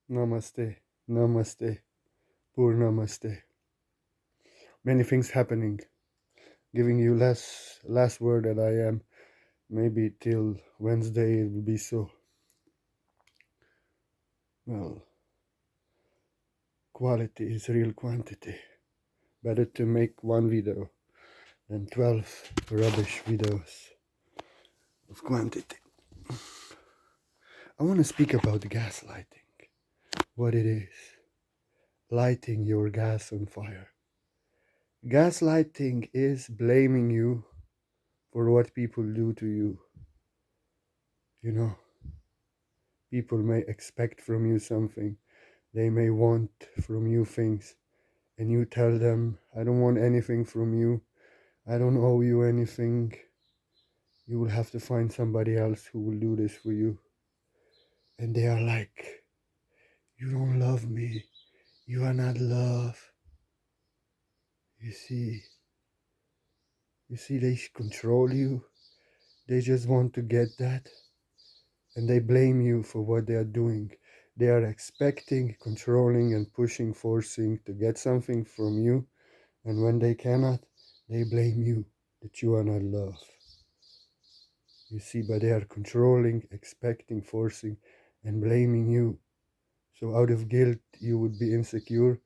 Namaste, namaste, poor namaste. Many things happening. Giving you last word that I am. Maybe till Wednesday it will be so. Well, quality is real quantity. Better to make one video than 12 rubbish videos of quantity. I want to speak about gaslighting. What it is. Lighting your gas on fire. Gaslighting is blaming you for what people do to you. You know, people may expect from you something. They may want from you things. And you tell them, I don't want anything from you. I don't owe you anything. You will have to find somebody else who will do this for you. And they are like, you don't love me. You are not love. You see, they control you. They just want to get that. And they blame you for what they are doing. They are expecting, controlling, and pushing, forcing to get something from you. And when they cannot, they blame you that you are not love. You see, but they are controlling, expecting, forcing, and blaming you. So out of guilt, you would be insecure.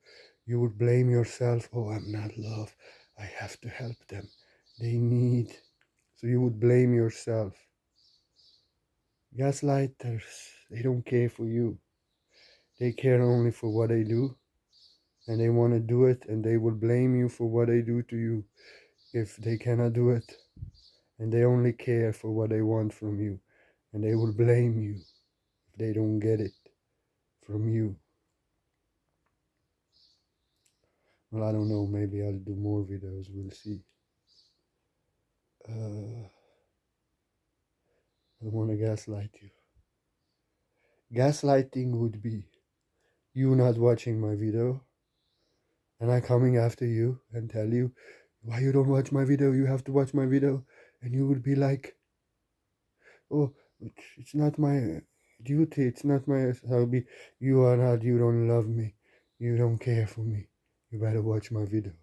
You would blame yourself. Oh, I'm not love. I have to help them. They need. So you would blame yourself. Gaslighters, they don't care for you. They care only for what they do. And they want to do it. And they will blame you for what they do to you if they cannot do it. And they only care for what they want from you. And they will blame you if they don't get it from you. Well, I don't know, maybe I'll do more videos, we'll see. I don't want to gaslight you. Gaslighting would be you not watching my video and I coming after you and tell you why you don't watch my video, you have to watch my video. And you would be like, oh, it's not my duty, it's not my, I'll be, you are not, you don't love me, you don't care for me, you better watch my videos.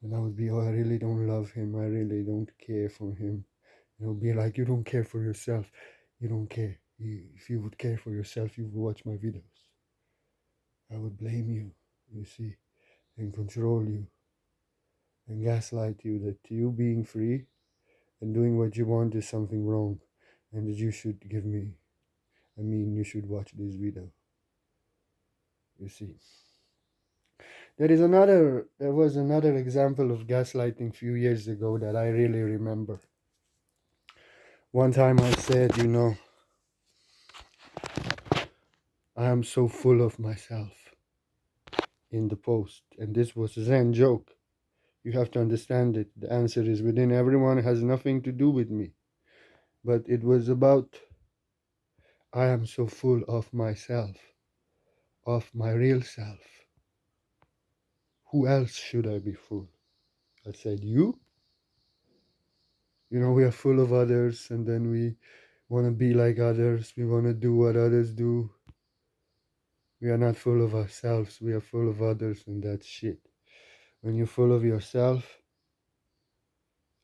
And I would be, oh, I really don't love him, I really don't care for him. It would be like, you don't care for yourself, you don't care. If you would care for yourself, you would watch my videos. I would blame you, you see, and control you, and gaslight you that you being free and doing what you want is something wrong, and that you should you should watch this video. You see. There was another example of gaslighting few years ago that I really remember. One time I said, I am so full of myself in the post. And this was a Zen joke. You have to understand it. The answer is within everyone. It has nothing to do with me. But it was about, I am so full of myself, of my real self. Who else should I be full? I said, you? We are full of others, and then we want to be like others. We want to do what others do. We are not full of ourselves. We are full of others, and that's shit. When you're full of yourself,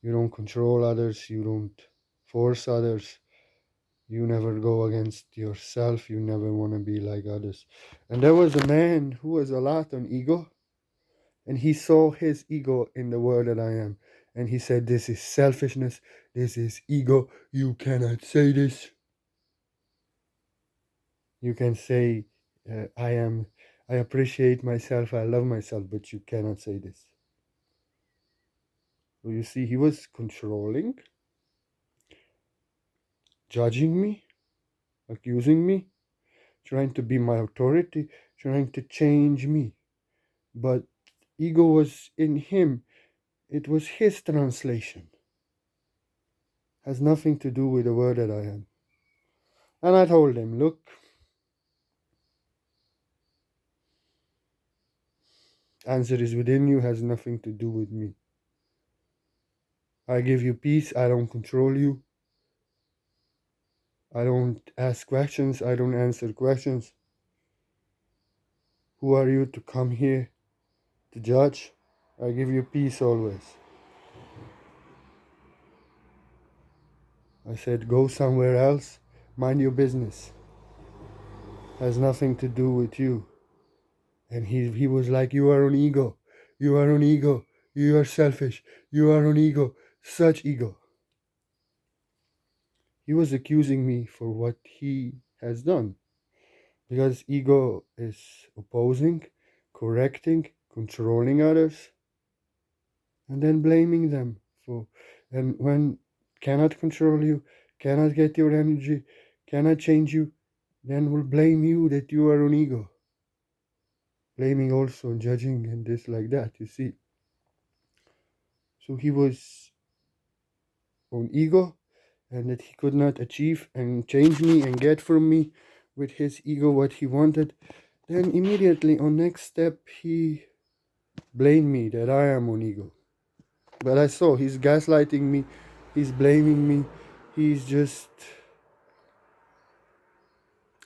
you don't control others. You don't force others. You never go against yourself. You never want to be like others. And there was a man who was a lot on ego, and he saw his ego in the world that I am. And he said, this is selfishness. This is ego. You cannot say this. You can say, I appreciate myself, I love myself, but you cannot say this. So you see, he was controlling, judging me, accusing me, trying to be my authority, trying to change me. But ego was in him. It was his translation. Has nothing to do with the word that I am. And I told him, look, answer is within you, has nothing to do with me. I give you peace, I don't control you. I don't ask questions. I don't answer questions. Who are you to come here to judge? I give you peace always. I said, go somewhere else. Mind your business. Has nothing to do with you. And he was like, you are on ego. You are on ego. You are selfish. You are on ego. Such ego. He was accusing me for what he has done. Because ego is opposing, correcting, controlling others, and then blaming them for. And when cannot control you, cannot get your energy, cannot change you, then will blame you that you are on ego. Blaming also, judging, and this like that, you see. So he was on ego, and that he could not achieve and change me and get from me with his ego what he wanted. Then immediately on next step he blamed me that I am on ego. But I saw he's gaslighting me, he's blaming me, he's just.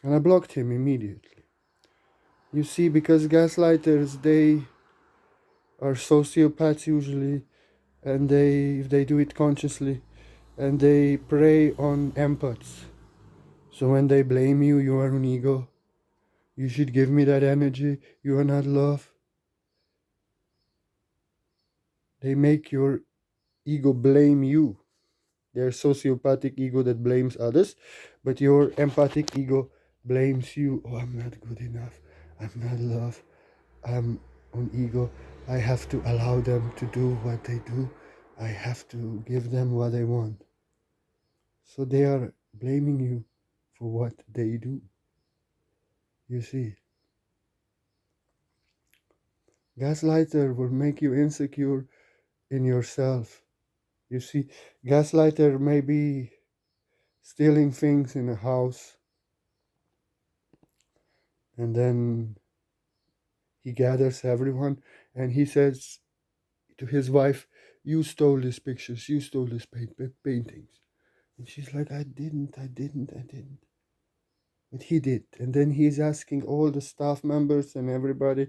And I blocked him immediately. You see, because gaslighters, they are sociopaths usually, and if they do it consciously, and they prey on empaths. So when they blame you, you are an ego. You should give me that energy. You are not love. They make your ego blame you. Their sociopathic ego that blames others, but your empathic ego blames you. Oh, I'm not good enough. I'm not love. I'm on ego. I have to allow them to do what they do. I have to give them what they want. So they are blaming you for what they do. You see, gaslighter will make you insecure in yourself. You see, gaslighter may be stealing things in a house, and then he gathers everyone and he says to his wife, you stole these pictures, you stole these paintings. And she's like, I didn't. But he did. And then he's asking all the staff members and everybody,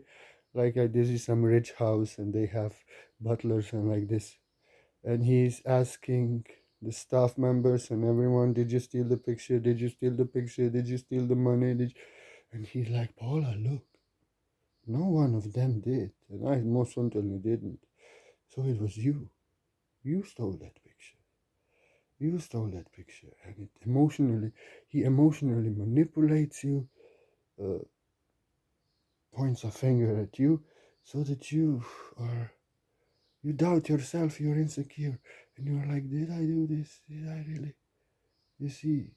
like this is some rich house and they have butlers and like this. And he's asking the staff members and everyone, did you steal the picture? Did you steal the picture? Did you steal the money? And he's like, Paula, look, no one of them did. And I most certainly didn't. So it was you. You stole that picture. You stole that picture. And he emotionally manipulates you, uh, points a finger at you, so that you doubt yourself, you're insecure. And you're like, did I do this? Did I really? You see,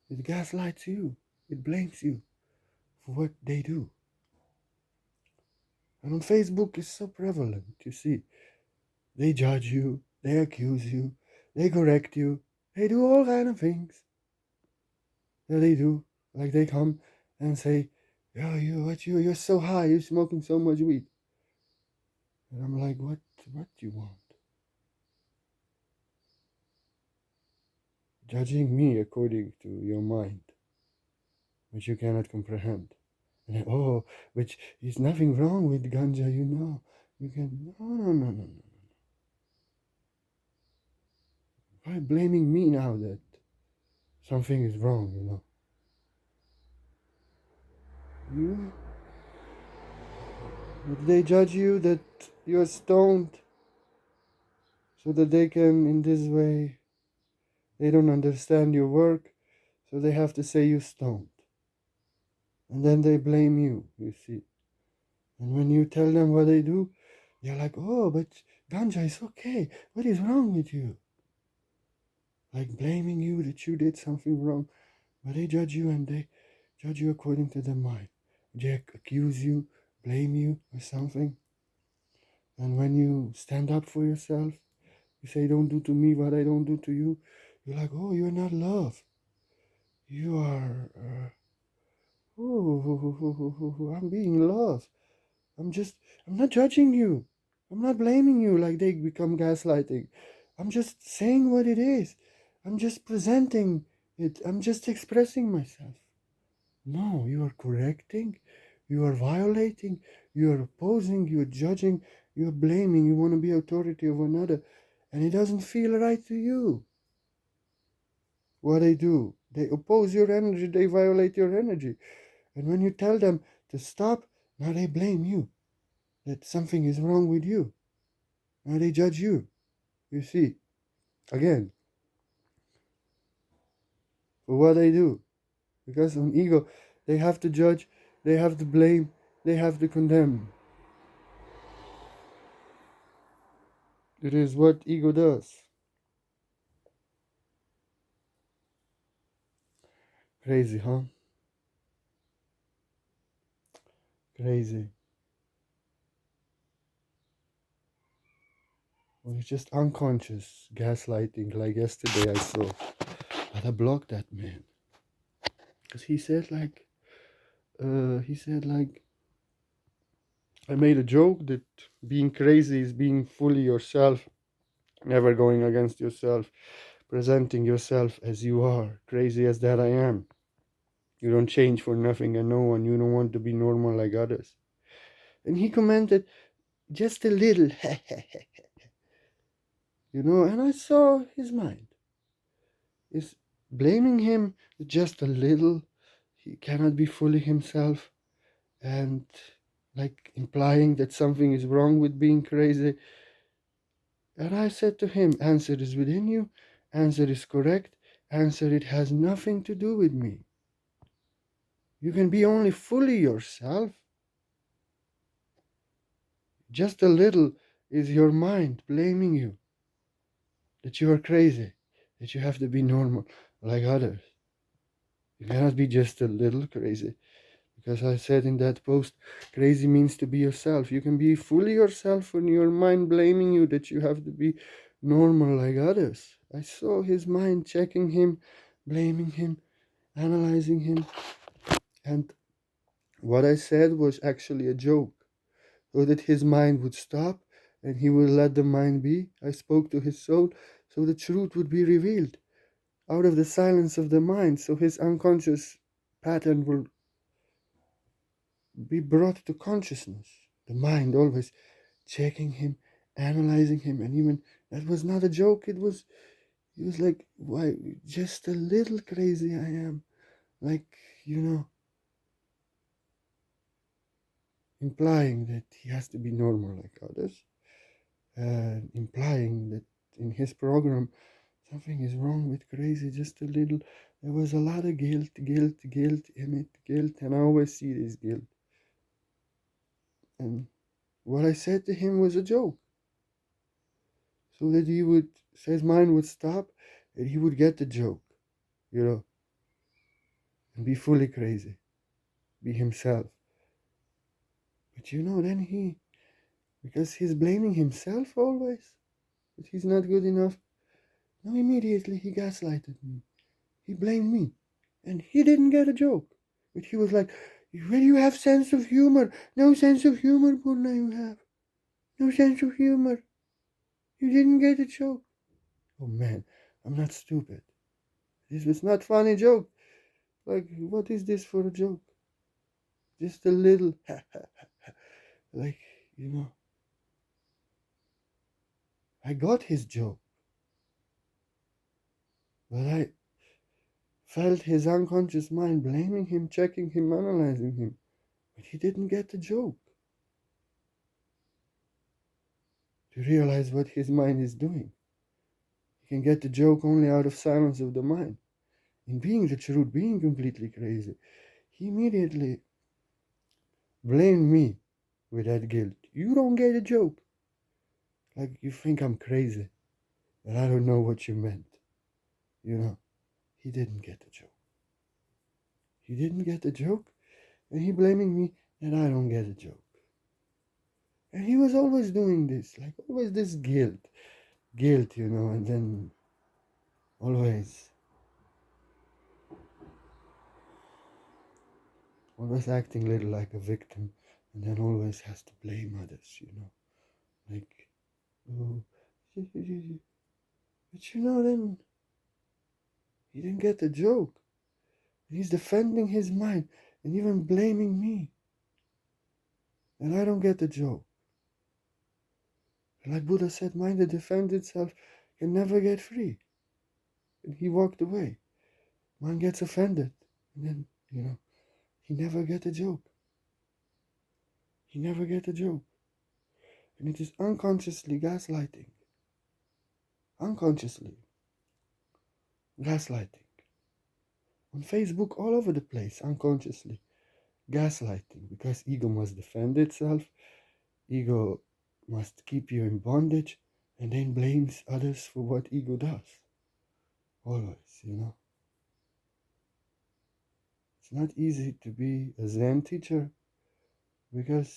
it gaslights you. It blames you for what they do. And on Facebook, it's so prevalent, you see. They judge you, they accuse you, they correct you, they do all kind of things that they do. Like they come and say, "Yo, you're so high, you're smoking so much weed." And I'm like, what do you want? Judging me according to your mind, which you cannot comprehend. And then, oh, but there's nothing wrong with ganja, you know. You can, no. Why blaming me now that something is wrong, you know? You, they judge you that you're stoned so that they can, in this way, they don't understand your work, so they have to say you stoned. And then they blame you, you see. And when you tell them what they do, they're like, oh, but ganja is okay. What is wrong with you? Like blaming you that you did something wrong. But they judge you and they judge you according to their mind. They accuse you, blame you or something. And when you stand up for yourself, you say, don't do to me what I don't do to you. You're like, oh, you're not love. You are, I'm being love. I'm not judging you. I'm not blaming you like they become gaslighting. I'm just saying what it is. I'm just presenting it. I'm just expressing myself. No, you are correcting, you are violating, you are opposing, you are judging, you are blaming, you want to be authority of another, and it doesn't feel right to you. What they do, they oppose your energy, they violate your energy. And when you tell them to stop, now they blame you, that something is wrong with you. Now they judge you. You see, again, for what they do. Because on ego, they have to judge, they have to blame, they have to condemn. It is what ego does. Crazy, huh? Crazy. Well, it's just unconscious gaslighting, like yesterday I saw. But I blocked that man. Because he said like, I made a joke that being crazy is being fully yourself, never going against yourself, presenting yourself as you are, crazy as that I am. You don't change for nothing and no one. You don't want to be normal like others. And he commented, just a little, and I saw his mind is blaming him just a little. He cannot be fully himself, and like implying that something is wrong with being crazy. And I said to him, answer is within you, answer is correct, answer it has nothing to do with me. You can be only fully yourself. Just a little is your mind blaming you that you are crazy, that you have to be normal like others. You cannot be just a little crazy. Because I said in that post, crazy means to be yourself. You can be fully yourself when your mind blaming you that you have to be normal like others. I saw his mind checking him, blaming him, analyzing him. And what I said was actually a joke, so that his mind would stop and he would let the mind be. I spoke to his soul so the truth would be revealed out of the silence of the mind, so his unconscious pattern will be brought to consciousness. The mind always checking him, analyzing him, and even that was not a joke. He was like, why, just a little crazy I am. Like, you know, implying that he has to be normal like others, implying that in his program something is wrong with crazy just a little. There was a lot of guilt in it, guilt, and I always see this guilt. And what I said to him was a joke, so that his mind would stop, and he would get the joke, you know, and be fully crazy, be himself. But then because he's blaming himself always, that he's not good enough. Now immediately he gaslighted me. He blamed me, and he didn't get a joke. But he was like, "When you have sense of humor, no sense of humor, Purna, you have no sense of humor. You didn't get a joke." Oh man, I'm not stupid. This was not funny joke. Like, what is this for a joke? Just a little, like, you know. I got his joke, but I felt his unconscious mind blaming him, checking him, analyzing him. But he didn't get the joke. To realize what his mind is doing. He can get the joke only out of silence of the mind. In being the truth, being completely crazy, he immediately blamed me with that guilt. You don't get a joke. Like, you think I'm crazy, but I don't know what you meant. He didn't get the joke. He didn't get the joke, and he blaming me that I don't get a joke. And he was always doing this, like always this guilt, and then always acting little like a victim, and then always has to blame others. Like, oh, but then He didn't get the joke. He's defending his mind and even blaming me. And I don't get the joke. Like Buddha said, mind that defends itself can never get free. And he walked away. Mind gets offended. And then, he never get the joke. He never get the joke. And it is unconsciously gaslighting. Unconsciously gaslighting. On Facebook, all over the place, unconsciously gaslighting. Because ego must defend itself. Ego must keep you in bondage. And then blames others for what ego does. Always. It's not easy to be a Zen teacher because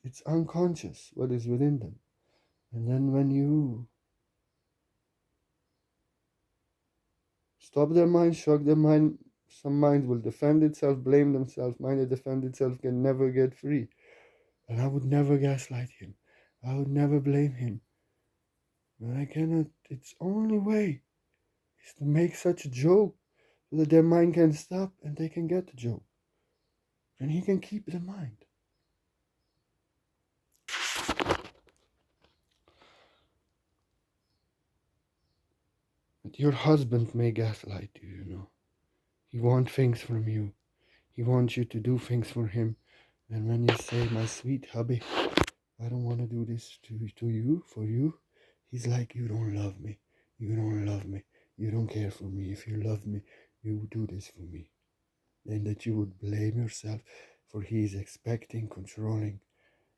it's unconscious what is within them. And then when you stop their mind, shock their mind, some mind will defend itself, blame themselves. Mind that defend itself can never get free. And I would never gaslight him. I would never blame him. But I cannot, its only way is to make such a joke so that their mind can stop and they can get the joke. And he can keep the mind. But your husband may gaslight you. He wants things from you. He wants you to do things for him. And when you say, my sweet hubby, I don't want to do this to you, for you, he's like, you don't love me. You don't love me. You don't care for me. If you love me, you would do this for me. And that you would blame yourself, for he is expecting, controlling,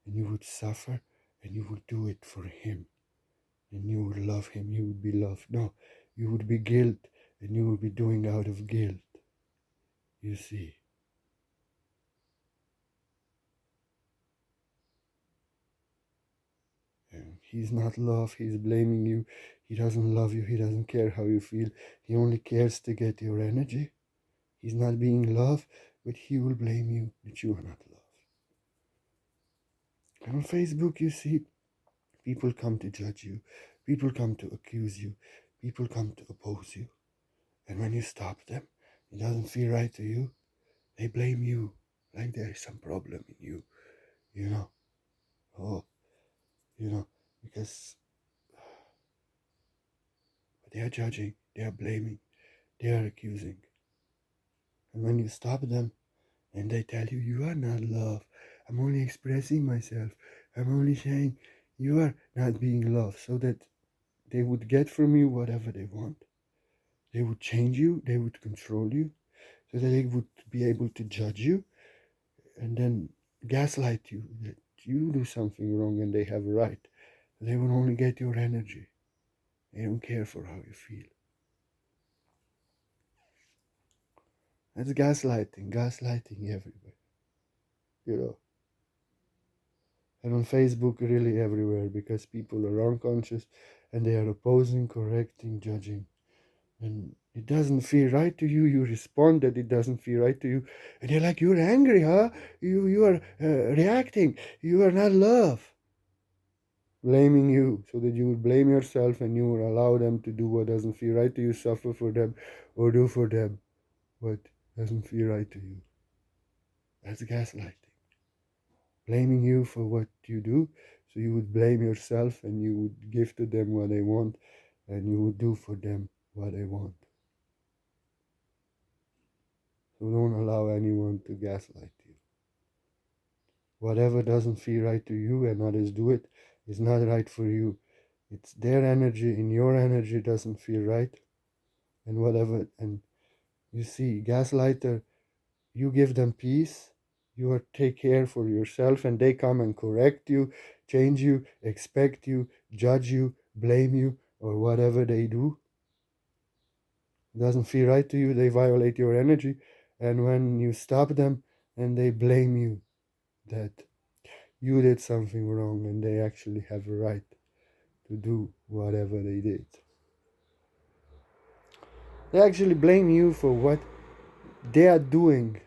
and you would suffer, and you would do it for him. And you would love him. You would be loved. No, you would be guilt, and you would be doing out of guilt. You see. And he's not love, he's blaming you. He doesn't love you, he doesn't care how you feel. He only cares to get your energy. He's not being love, but he will blame you that you are not love. And on Facebook, you see people come to judge you, people come to accuse you, people come to oppose you. And when you stop them, it doesn't feel right to you, they blame you, like there is some problem in you, you know. Oh, because they are judging, they are blaming, they are accusing. And when you stop them and they tell you, you are not love, I'm only expressing myself, I'm only saying you are not being love, so that they would get from you whatever they want. They would change you, they would control you, so that they would be able to judge you and then gaslight you that you do something wrong and they have a right. They will only get your energy. They don't care for how you feel. That's gaslighting everywhere, you know. And on Facebook, really everywhere, because people are unconscious and they are opposing, correcting, judging. And it doesn't feel right to you. You respond that it doesn't feel right to you. And you're like, you're angry, huh? You are reacting. You are not love. Blaming you, so that you would blame yourself and you would allow them to do what doesn't feel right to you, suffer for them, or do for them what doesn't feel right to you. That's gaslighting. Blaming you for what you do, so you would blame yourself and you would give to them what they want and you would do for them what they want. So don't allow anyone to gaslight you. Whatever doesn't feel right to you and others do it is not right for you. It's their energy and your energy doesn't feel right. And whatever, and you see, gaslighter, you give them peace, you are take care for yourself, and they come and correct you, change you, expect you, judge you, blame you, or whatever they do. It doesn't feel right to you, they violate your energy, and when you stop them and they blame you that you did something wrong and they actually have a right to do whatever they did. They actually blame you for what they are doing.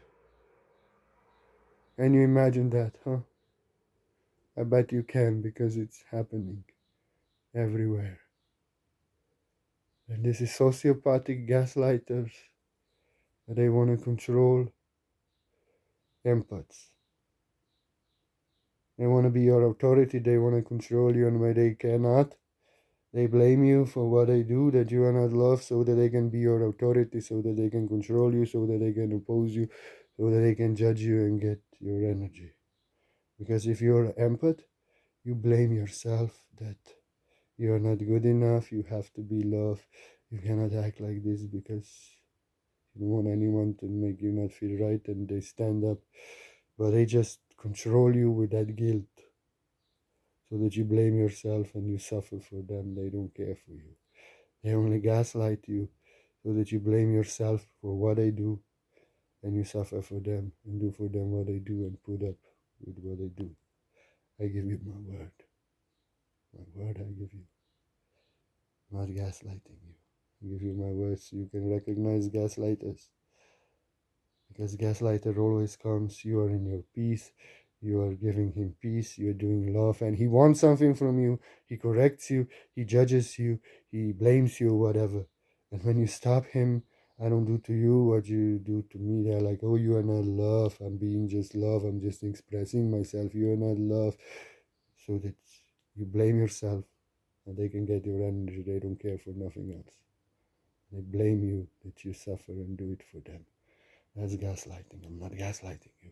And you imagine that, huh? I bet you can, because it's happening everywhere. And this is sociopathic gaslighters. They want to control empaths. They want to be your authority. They want to control you, and where they cannot, they blame you for what they do, that you are not loved, so that they can be your authority, so that they can control you, so that they can oppose you, so that they can judge you and get your energy. Because if you're an empath, you blame yourself that you are not good enough, you have to be loved, you cannot act like this because you don't want anyone to make you not feel right, and they stand up, but they just control you with that guilt, so that you blame yourself and you suffer for them. They don't care for you. They only gaslight you so that you blame yourself for what they do, and you suffer for them and do for them what they do and put up with what they do. I give you my word. My word I give you. I'm not gaslighting you. I give you my word so you can recognize gaslighters. Because gaslighter always comes, you are in your peace, you are giving him peace, you're doing love, and he wants something from you, he corrects you, he judges you, he blames you, whatever. And when you stop him, I don't do to you what you do to me. They're like, oh, you are not love, I'm being just love, I'm just expressing myself, you are not love. So that you blame yourself, and they can get your energy, they don't care for nothing else. They blame you that you suffer and do it for them. That's gaslighting. I'm not gaslighting you.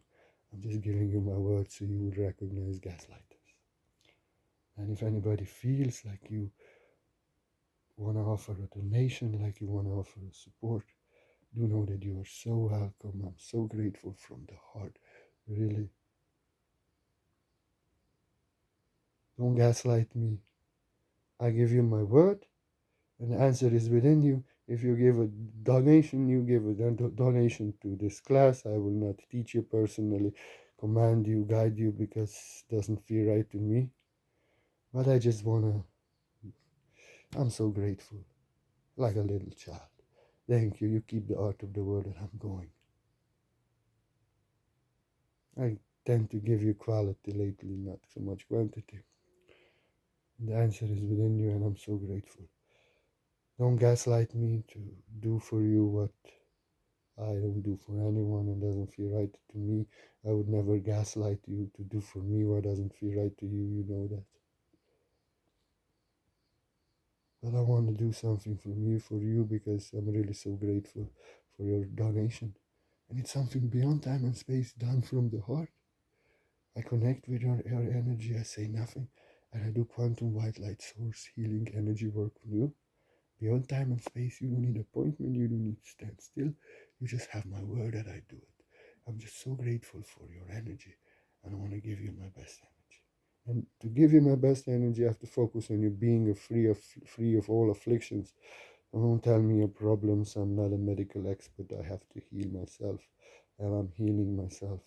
I'm just giving you my word so you would recognize gaslighters. And if anybody feels like you want to offer a donation, like you want to offer a support, do know that you are so welcome. I'm so grateful from the heart. Really. Don't gaslight me. I give you my word, and the answer is within you. If you give a donation, you give a donation to this class. I will not teach you personally, command you, guide you, because it doesn't feel right to me. But I just wanna, I'm so grateful, like a little child. Thank you. You keep the art of the world, and I'm going. I tend to give you quality lately, not so much quantity. The answer is within you, and I'm so grateful. Don't gaslight me to do for you what I don't do for anyone and doesn't feel right to me. I would never gaslight you to do for me what doesn't feel right to you. You know that. But I want to do something for you because I'm really so grateful for your donation. And it's something beyond time and space, done from the heart. I connect with your energy, I say nothing, and I do quantum white light source healing energy work on you. Beyond time and space, you don't need appointment, you don't need to stand still. You just have my word that I do it. I'm just so grateful for your energy, and I want to give you my best energy. And to give you my best energy, I have to focus on you being free of all afflictions. Don't tell me your problems. I'm not a medical expert. I have to heal myself, and I'm healing myself.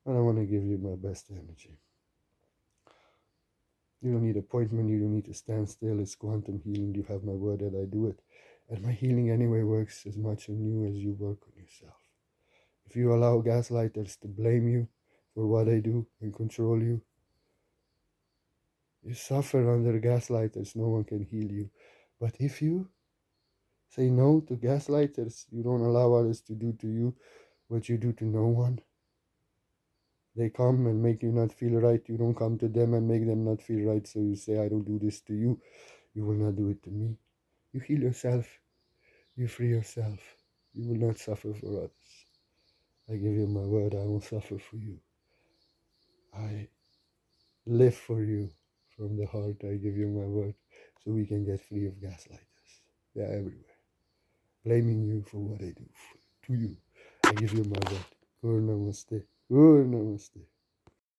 And I want to give you my best energy. You don't need appointment. You don't need to stand still. It's quantum healing. You have my word that I do it. And my healing anyway works as much on you as you work on yourself. If you allow gaslighters to blame you for what they do and control you, you suffer under gaslighters. No one can heal you. But if you say no to gaslighters, you don't allow others to do to you what you do to no one. They come and make you not feel right. You don't come to them and make them not feel right. So you say, I don't do this to you. You will not do it to me. You heal yourself. You free yourself. You will not suffer for others. I give you my word. I won't suffer for you. I live for you from the heart. I give you my word so we can get free of gaslighters. They're everywhere. Blaming you for what I do to you. I give you my word. Gur Namaste. Gur Namaste.